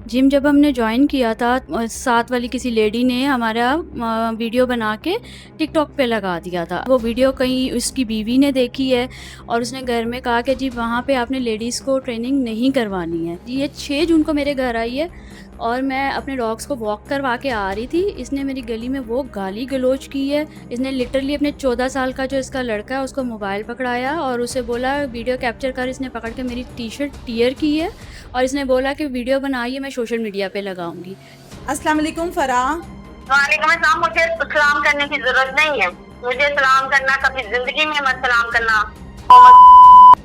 Gym जब हमने join किया था साथ वाली किसी लेडी ने हमारा वीडियो बना के टिकटॉक पे लगा दिया था। वो वीडियो कहीं उसकी बीवी ने देखी है और उसने घर में कहा कि जी वहाँ पे आपने लेडीज़ को ट्रेनिंग नहीं करवानी है। जी ये 6 जून को मेरे घर आई है और मैं अपने डॉग्स को वॉक करवा के आ रही थी। इसने मेरी गली में वो गाली गलौज की है। इसने लिटरली अपने 14 साल का जो इसका लड़का है उसको मोबाइल पकड़ाया और उसे बोला वीडियो कैप्चर कर। इसने पकड़ के मेरी टी-शर्ट टियर की है और इसने बोला कि वीडियो बनाइए मैं सोशल मीडिया पे लगाऊंगी। अस्सलाम वालेकुम फराह। वालेकुम अस्सलाम। मुझे सलाम करने की जरूरत नहीं है। मुझे सलाम करना कभी जिंदगी में मत सलाम करना।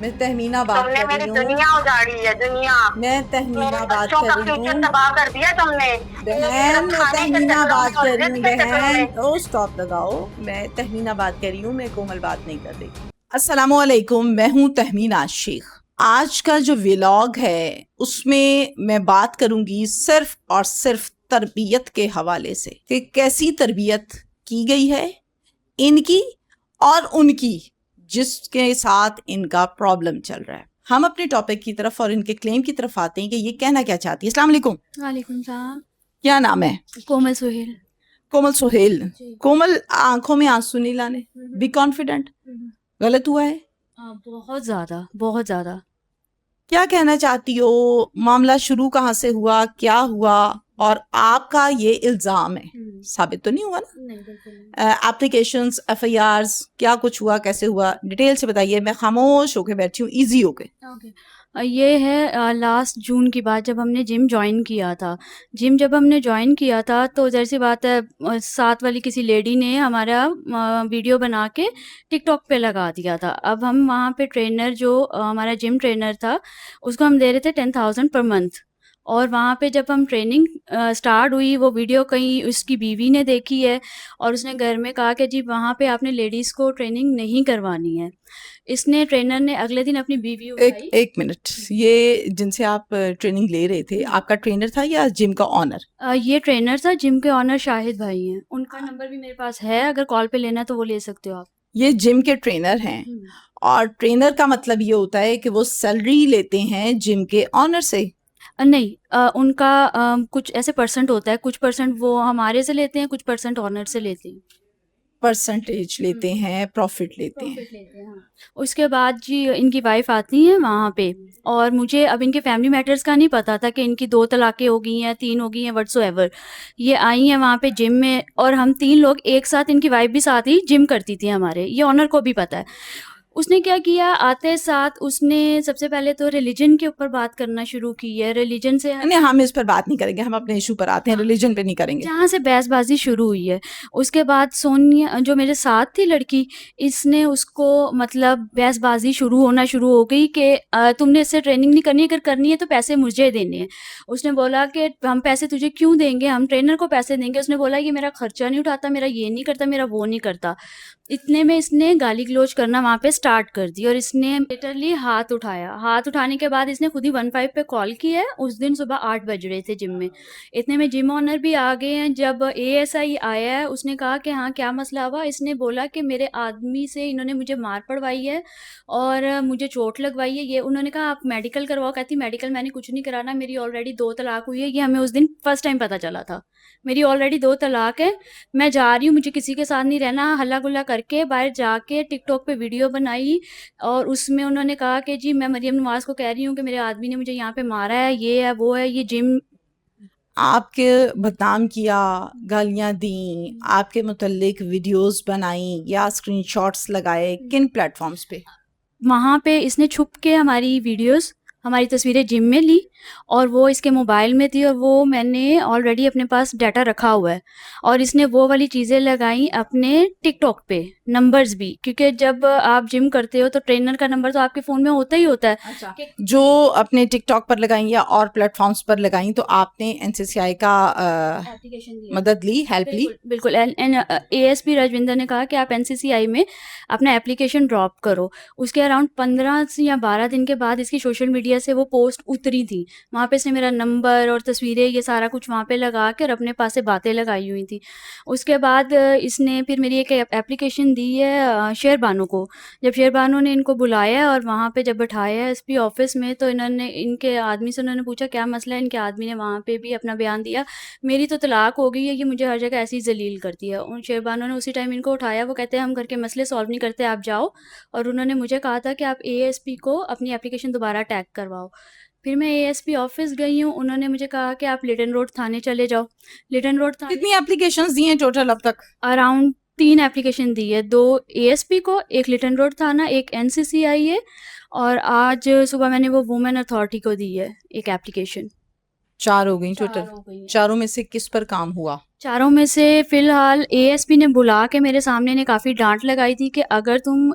मैं तहमीना बात तुमने कर मेरी रही हूँ। दुनिया उजाड़ी है, दुनिया। मैं तहमीना मेरे बात बच्चों कर का रही फ्यूचर हूँ। तबाह कर दिया तुमने। बहन मैं तहमीना बात कर रही हूँ। बहन तो ओ स्टॉप लगाओ। मैं तहमीना बात कर रही हूँ, मैं कोमल बात नहीं कर रही। अस्सलामु अलैकुम, मैं हूँ तहमीना शेख। आज का जो व्लॉग है उसमें मैं बात करूंगी सिर्फ और सिर्फ तरबियत के हवाले से कि कैसी तरबियत की गई है इनकी और उनकी जिसके साथ इनका प्रॉब्लम चल रहा है। हम अपने टॉपिक की तरफ और इनके क्लेम की तरफ आते हैं कि ये कहना क्या चाहती है। अस्सलाम वालेकुम। वालेकुम सलाम। क्या नाम है? कोमल सुहेल। कोमल सुहेल। जी। कोमल, आंखों में आंसू नहीं लाने, बी कॉन्फिडेंट। गलत हुआ है? बहुत ज़्यादा, बहुत ज़्यादा। क्या कहना चाहती हो? मामला शुरू कहाँ से हुआ, क्या हुआ और आपका ये इल्जाम है साबित तो नहीं हुआ ना? नहीं बिल्कुल नहीं। एप्लीकेशंस, एफआईआर्स, क्या कुछ हुआ, कैसे हुआ, डिटेल से बताइए। मैं खामोश होके बैठी हूँ, इजी होके। ओके। ये है लास्ट जून की बात जब हमने जिम जॉइन किया था। जिम जब हमने जॉइन किया था तो ज़ाहिर-सी बात है साथ वाली किसी लेडी ने हमारा वीडियो बना के टिकटॉक पे लगा दिया था। अब हम वहाँ पे ट्रेनर जो हमारा जिम ट्रेनर था उसको हम दे रहे थे 10,000 पर मंथ और वहाँ पे जब हम ट्रेनिंग स्टार्ट हुई वो वीडियो कहीं उसकी बीवी ने देखी है और उसने घर में कहा कि जी वहाँ पे आपने लेडीज़ को ट्रेनिंग नहीं करवानी है। इसने ट्रेनर ने अगले दिन अपनी बीवी उठाई। एक मिनट, ये जिनसे आप ट्रेनिंग ले रहे थे आपका ट्रेनर था या जिम का ऑनर? ये ट्रेनर था, जिम के ऑनर शाहिद भाई हैं। उनका नंबर भी मेरे पास है, अगर कॉल पे लेना है तो वो ले सकते हो आप। ये जिम के ट्रेनर हैं और ट्रेनर का मतलब ये होता है कि वो सैलरी लेते हैं जिम के ऑनर से। नहीं, उनका कुछ ऐसे परसेंट होता है, कुछ परसेंट वो हमारे से लेते हैं, कुछ परसेंट ऑनर से लेते हैं। परसेंटेज लेते हैं, प्रॉफिट लेते हैं। प्रॉफिट लेते हैं, हाँ। उसके बाद जी इनकी वाइफ आती हैं वहाँ पे और मुझे अब इनके फैमिली मैटर्स का नहीं पता था कि इनकी 2 तलाक़ें हो गई हैं, 3 हो गई हैं, व्हाट्सोएवर। ये आई हैं वहाँ पे जिम में और हम 3 लोग एक साथ, इनकी वाइफ भी साथ ही जिम करती थी हमारे, ये ओनर को भी पता है। उसने क्या किया, आते साथ उसने सबसे पहले तो रिलीजन के ऊपर बात करना शुरू की है। रिलीजन से नहीं, हम इस पर बात नहीं करेंगे, हम अपने इशू पर आते हैं, रिलीजन पे नहीं करेंगे। जहाँ से बहसबाजी शुरू हुई है। उसके बाद सोनिया जो मेरे साथ थी लड़की, इसने उसको मतलब बहसबाजी होना शुरू हो गई कि तुमने इससे ट्रेनिंग नहीं करनी, अगर करनी है तो पैसे मुझे देने हैं। उसने बोला कि हम पैसे तुझे क्यों देंगे, हम ट्रेनर को पैसे देंगे। उसने बोला ये मेरा खर्चा नहीं उठाता, मेरा ये नहीं करता, मेरा वो नहीं करता। इतने में इसने गाली गलौज करना वहाँ पे स्टार्ट कर दी और इसने लिटरली हाथ उठाया। हाथ उठाने के बाद इसने खुद ही 15 पे कॉल की है। उस दिन सुबह 8 बज रहे थे जिम में। इतने में जिम ओनर भी आ गए हैं। जब एएसआई आया है उसने कहा कि हाँ क्या मसला हुआ। इसने बोला कि मेरे आदमी से इन्होंने मुझे मार पड़वाई है और मुझे चोट लगवाई है। ये उन्होंने कहा आप मेडिकल करवाओ। कहती मेडिकल मैंने कुछ नहीं कराना, मेरी ऑलरेडी 2 तलाक हुई है। ये हमें उस दिन फर्स्ट टाइम पता चला था। मेरी ऑलरेडी 2 तलाक है, मैं जा रही हूँ, मुझे किसी के साथ नहीं रहना। हल्ला गुल्ला करके बाहर जाके टिकटॉक पे वीडियो बनाई और उसमें उन्होंने कहा कि जी मैं मरियम नवाज को कह रही हूँ कि मेरे आदमी ने मुझे यहाँ पे मारा है, ये है वो है। ये जिम आपके बदनाम किया, गालियां दी, आपके मुतल्लिक वीडियोस बनाई या स्क्रीनशॉट्स लगाए, किन प्लेटफॉर्म्स पे? वहाँ पे इसने छुप के हमारी वीडियोस, हमारी तस्वीरें जिम में ली और वो इसके मोबाइल में थी और वो मैंने ऑलरेडी अपने पास डाटा रखा हुआ है और इसने वो वाली चीज़ें लगाई अपने टिकटॉक पे, नंबर्स भी, क्योंकि जब आप जिम करते हो तो ट्रेनर का नंबर तो आपके फ़ोन में होता ही होता है। अच्छा, जो अपने टिकटॉक पर लगाई या और प्लेटफॉर्म्स पर लगाई तो आपने एनसीसीआई का एप्लीकेशन दिया। मदद ली, हेल्प ली? बिल्कुल एएसपी राजविंदर ने कहा कि आप एनसीसीआई में अपना एप्लीकेशन ड्रॉप करो। उसके अराउंड 15 से या 12 दिन के बाद इसकी सोशल मीडिया मीडिया से वो पोस्ट उतरी थी, वहाँ पे इसने मेरा नंबर और तस्वीरें ये सारा कुछ वहाँ पे लगा के और अपने पास से बातें लगाई हुई थी। उसके बाद इसने फिर मेरी एक एप्लीकेशन दी है शेर बानो को। जब शेर बानो ने इनको बुलाया और वहाँ पे जब बैठाया है एसपी ऑफिस में, तो इन्होंने इनके आदमी से उन्होंने पूछा क्या मसला है। इनके आदमी ने वहाँ पे भी अपना बयान दिया, मेरी तो तलाक हो गई है, ये मुझे हर जगह ऐसी जलील करती है। उन शेर बानो ने उसी टाइम इनको उठाया, वो कहते हैं हम घर के मसले सॉल्व नहीं करते, आप जाओ। और उन्होंने मुझे कहा था कि आप एएसपी को अपनी एप्लीकेशन दोबारा टैग करवाओ। फिर मैं एएसपी ऑफिस गई हूँ, उन्होंने मुझे कहा कि आप लिटन रोड थाने चले जाओ। लिटन रोड थाने कितनी एप्लीकेशंस दी हैं टोटल अब तक? अराउंड 3 एप्लीकेशन दी है, 2 एएसपी को, 1 लिटन रोड थाना, 1 एनसीसीआईए और आज सुबह मैंने वो वुमेन अथॉरिटी को दी है एक एप्लीकेशन। 4 हो गई 4 टोटल। हो गई हैं। चारों में से किस पर काम हुआ? चारों में से फ़िलहाल एएसपी ने बुला के मेरे सामने ने काफ़ी डाँट लगाई थी कि अगर तुम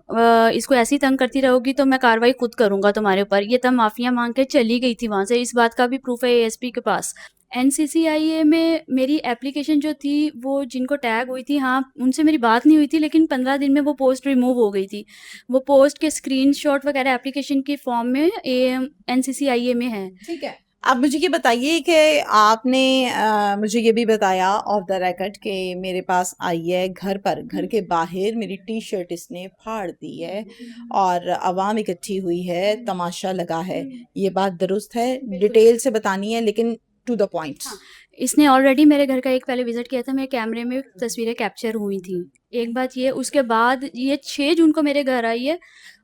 इसको ऐसे ही तंग करती रहोगी तो मैं कार्रवाई खुद करूँगा तुम्हारे ऊपर। ये तब माफ़िया माँग के चली गई थी वहाँ से, इस बात का भी प्रूफ़ है एएसपी के पास। एनसीसीआईए में मेरी एप्लीकेशन जो थी वो जिनको टैग हुई थी, हाँ, उनसे मेरी बात नहीं हुई थी, लेकिन 15 दिन में वो पोस्ट रिमूव हो गई थी। वो पोस्ट के स्क्रीनशॉट वगैरह एप्लीकेशन के फॉर्म में एनसीसीआईए में है। ठीक है, आप मुझे ये बताइए कि आपने मुझे ये भी बताया ऑफ द रिकॉर्ड कि मेरे पास आई है घर पर, घर के बाहर मेरी टी शर्ट इसने फाड़ दी है और आवाम इकट्ठी हुई है, तमाशा लगा है। ये बात दुरुस्त है? डिटेल से बतानी है लेकिन टू द पॉइंट। हाँ, इसने ऑलरेडी मेरे घर का एक पहले विज़िट किया था, मेरे कैमरे में तस्वीरें कैप्चर हुई थी। एक बात ये, उसके बाद ये 6 जून को मेरे घर आई है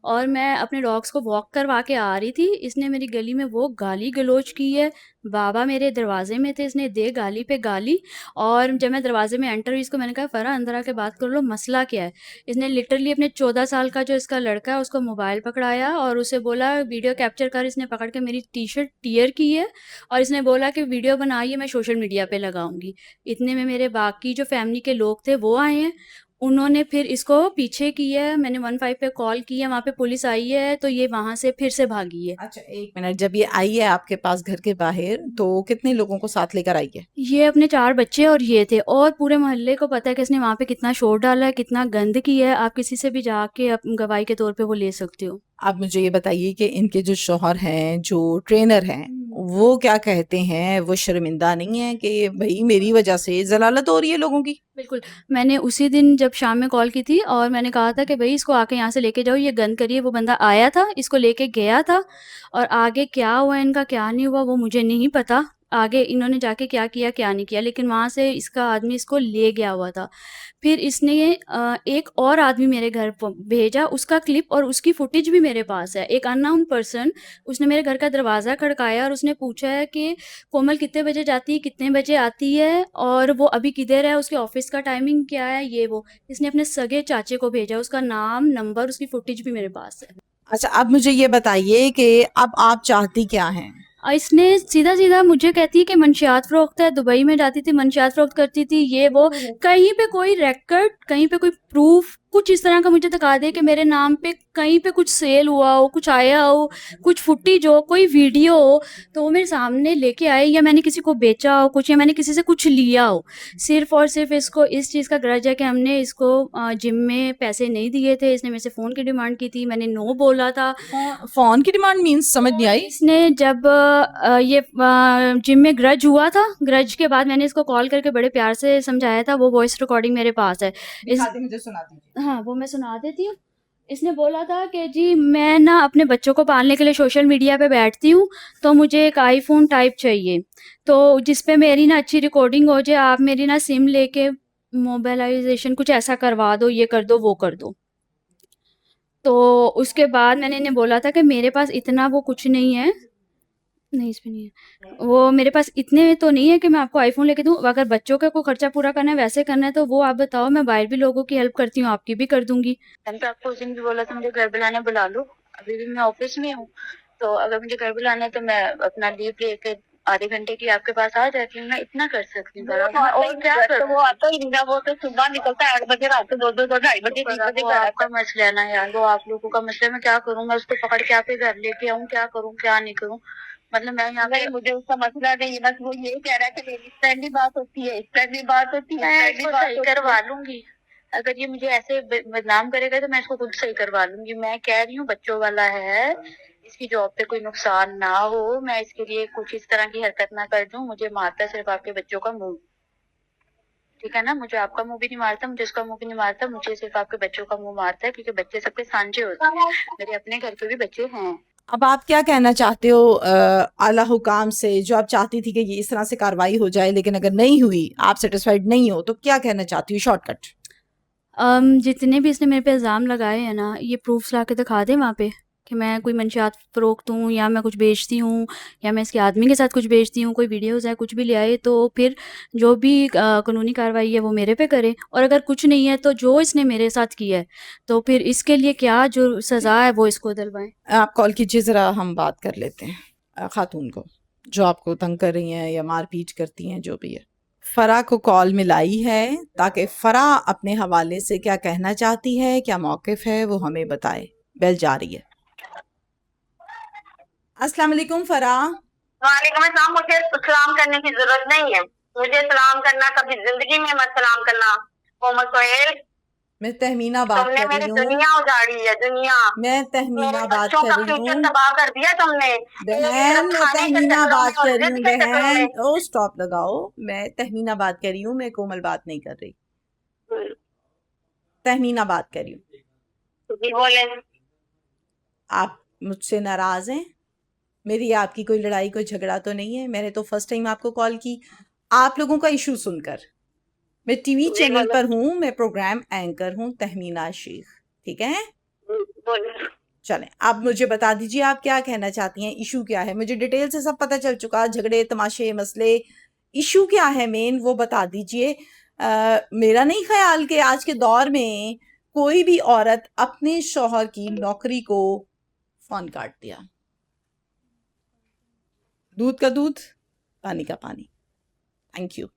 और मैं अपने डॉग्स को वॉक करवा के आ रही थी। इसने मेरी गली में वो गाली-गलौज की है, बाबा मेरे दरवाज़े में थे, इसने दे गाली पे गाली। और जब मैं दरवाज़े में एंटर हुई, इसको मैंने कहा फ़रा अंदर आके बात कर लो, मसला क्या है? इसने लिटरली अपने 14 साल का जो इसका लड़का है उसको मोबाइल पकड़ाया और उसे बोला वीडियो कैप्चर कर। इसने पकड़ के मेरी टी-शर्ट टियर की है और इसने बोला कि वीडियो बनाइए, मैं सोशल मीडिया पे लगाऊँगी। इतने में मेरे बाकी जो फैमिली के लोग थे वो आए हैं, उन्होंने फिर इसको पीछे किया है। मैंने 15 पे कॉल की है, वहाँ पे पुलिस आई है, तो ये वहाँ से फिर से भागी है। अच्छा, 1 मिनट, जब ये आई है आपके पास घर के बाहर तो कितने लोगों को साथ लेकर आई है? ये अपने 4 बच्चे और ये थे, और पूरे मोहल्ले को पता है कि इसने वहाँ पे कितना शोर डाला है, कितना गंद किया है। आप किसी से भी जाके गवाही के तौर पे वो ले सकते हो। आप मुझे ये बताइए कि इनके जो शौहर हैं, जो ट्रेनर हैं, वो क्या कहते हैं? वो शर्मिंदा नहीं है कि भई मेरी वजह से ज़लालत हो रही है लोगों की? बिल्कुल, मैंने उसी दिन जब शाम में कॉल की थी और मैंने कहा था कि भई इसको आके यहाँ से लेके जाओ, ये गंद करिए। वो बंदा आया था, इसको लेके गया था और आगे क्या हुआ इनका, क्या नहीं हुआ, वो मुझे नहीं पता। आगे इन्होंने जाके क्या किया, क्या नहीं किया, लेकिन वहाँ से इसका आदमी इसको ले गया हुआ था। फिर इसने एक और आदमी मेरे घर प भेजा, उसका क्लिप और उसकी फुटेज भी मेरे पास है। एक अननोन पर्सन, उसने मेरे घर का दरवाज़ा खड़काया और उसने पूछा है कि कोमल कितने बजे जाती है, कितने बजे आती है और वो अभी किधर है, उसके ऑफ़िस का टाइमिंग क्या है, ये वो। इसने अपने सगे चाचे को भेजा, उसका नाम, नंबर, उसकी फुटेज भी मेरे पास है। अच्छा, अब मुझे ये बताइए कि अब आप चाहती क्या हैं? इसने सीधा-सीधा मुझे कहती है कि मंशियात फ़रोख्त है, दुबई में जाती थी, मंशियात फ़रोख्त करती थी, ये वो। कहीं पे कोई रिकॉर्ड, कहीं पे कोई प्रूफ़, कुछ इस तरह का मुझे दिखा दे कि मेरे नाम पे कहीं पे कुछ सेल हुआ हो, कुछ आया हो, कुछ फुटेज हो, कोई वीडियो हो, तो वो मेरे सामने लेके आए, या मैंने किसी को बेचा हो कुछ, या मैंने किसी से कुछ लिया हो। सिर्फ़ और सिर्फ़ इसको इस चीज़ का ग्रज है कि हमने इसको जिम में पैसे नहीं दिए थे, इसने मेरे से फ़ोन की डिमांड की थी, मैंने नो बोला था। फ़ोन की डिमांड मीन्स समझ नहीं आई। इसने जब ये जिम में ग्रज हुआ था, ग्रज के बाद मैंने इसको कॉल करके बड़े प्यार से समझाया था, वो वॉइस रिकॉर्डिंग मेरे पास है। मुझे सुना दीजिए। हाँ, वो मैं सुना देती हूँ। इसने बोला था कि जी मैं ना अपने बच्चों को पालने के लिए सोशल मीडिया पे बैठती हूँ, तो मुझे एक आईफ़ोन टाइप चाहिए, तो जिस पे मेरी ना अच्छी रिकॉर्डिंग हो जाए, आप मेरी ना सिम लेके मोबाइलाइज़ेशन कुछ ऐसा करवा दो, ये कर दो, वो कर दो। तो उसके बाद मैंने इन्हें बोला था कि मेरे पास इतना वो कुछ नहीं है, नहीं इसमें नहीं है, वो मेरे पास इतने तो नहीं है कि मैं आपको आईफ़ोन लेके दूँ। अगर बच्चों का कोई खर्चा पूरा करना है, वैसे करना है, तो वो आप बताओ, मैं बाहर भी लोगों की हेल्प करती हूँ, आपकी भी कर दूँगी। मैंने तो आपको उस दिन भी बोला था मुझे घर बुलाने बुला लो, अभी भी मैं ऑफिस में हूँ, तो अगर मुझे घर बुलाना है तो मैं अपना लीव लेके आधे घंटे की आपके पास आ जाती हूँ, मैं इतना कर सकती हूँ। और क्या कर, वो आता ही नहीं ना, वो तो सुबह निकलता है 8 बजे, रात को 2-2 ढाई बजे 3 बजे। वो आपका मसला है ना यार, वो आप लोगों का मसला है। मैं क्या करूँ, मैं उसको पकड़ के आपके घर लेके आऊँ, क्या करूँ क्या नहीं करूँ, मतलब मैं यहाँ पे, मुझे उसका मसला नहीं है, बस वो ये कह रहा है कि मेरी फ्रेंडली बात होती है, फ्रेंडली बात होती है, मैं इसको सही करवा लूंगी। अगर ये मुझे ऐसे बदनाम करेगा तो मैं इसको खुद सही करवा लूंगी। मैं कह रही हूँ बच्चों वाला है, इसकी जॉब पे कोई नुकसान ना हो, मैं इसके लिए कुछ इस तरह की हरकत ना कर दूं। मुझे मारता सिर्फ आपके बच्चों का मुंह, ठीक है ना? मुझे आपका मुंह भी नहीं मारता, मुझे उसका मुंह भी नहीं मारता, मुझे सिर्फ आपके बच्चों का मुंह मारता है, क्योंकि बच्चे सबके सांझे होते हैं। मेरे अपने घर के भी बच्चे हैं। अब आप क्या कहना चाहते हो आला हुकाम से, जो आप चाहती थी कि ये इस तरह से कार्रवाई हो जाए, लेकिन अगर नहीं हुई, आप सेटिस्फाइड नहीं हो, तो क्या कहना चाहती हो? शॉर्टकट। जितने भी इसने मेरे पे इल्ज़ाम लगाए हैं ना, ये प्रूफ्स ला के दिखा दे वहाँ पे कि मैं कोई मंशियात फ़रोख्त हूँ या मैं कुछ बेचती हूँ या मैं इसके आदमी के साथ कुछ बेचती हूँ, कोई वीडियोज़ है, कुछ भी ले आए, तो फिर जो भी कानूनी कार्रवाई है वो मेरे पे करे। और अगर कुछ नहीं है तो जो इसने मेरे साथ किया है, तो फिर इसके लिए क्या जो सज़ा है वो इसको दिलवाएँ। आप कॉल कीजिए, ज़रा हम बात कर लेते हैं खातून को जो आपको तंग कर रही हैं या मारपीट करती हैं, जो भी है। फ़रा को कॉल मिलाई है ताकि फ़रा अपने हवाले से क्या कहना चाहती है, क्या मौक़िफ़ है, वो हमें बताए। बेल जा रही है। अस्सलाम वालेकुम फ़रा। वालेकुम अस्सलाम। मुझे सलाम करने की जरूरत नहीं है, मुझे सलाम करना कभी जिंदगी में मत सलाम करना। मोहम्मद सोहेल, मैं तहमीना बात तुमने कर मेरी रही हूँ। दुनिया उजाड़ी है, दुनिया। मैं तहमीना मेरे बात बच्चों कर का रही फ्यूचर हूँ। तबाह कर दिया तुमने। बहन, मैं खाने के तहमीना चक्करों बात में और कर रही जिद हूँ। के चक्करों बहन, में। ओ स्टॉप लगाओ। मैं तहमीना बात कर रही हूँ, मैं कोमल बात नहीं कर रही। तहमीना बात कर रही हूँ। जी बोले। आप मुझसे नाराज हैं? मेरी आपकी कोई लड़ाई, कोई झगड़ा तो नहीं है। मैंने तो फर्स्ट टाइम आपको कॉल की आप लोगों का इशू सुनकर। मैं टीवी जी चैनल बोले। पर हूँ, मैं प्रोग्राम एंकर हूँ तहमीना शेख, ठीक है? बोले। चलें, आप मुझे बता दीजिए आप क्या कहना चाहती हैं, इशू क्या है? मुझे डिटेल से सब पता चल चुका, झगड़े, तमाशे, मसले, इशू क्या है मेन वो बता दीजिए। मेरा नहीं ख्याल कि आज के दौर में कोई भी औरत अपने शौहर की नौकरी को फोन काट दिया। दूध का दूध, पानी का पानी। Thank you.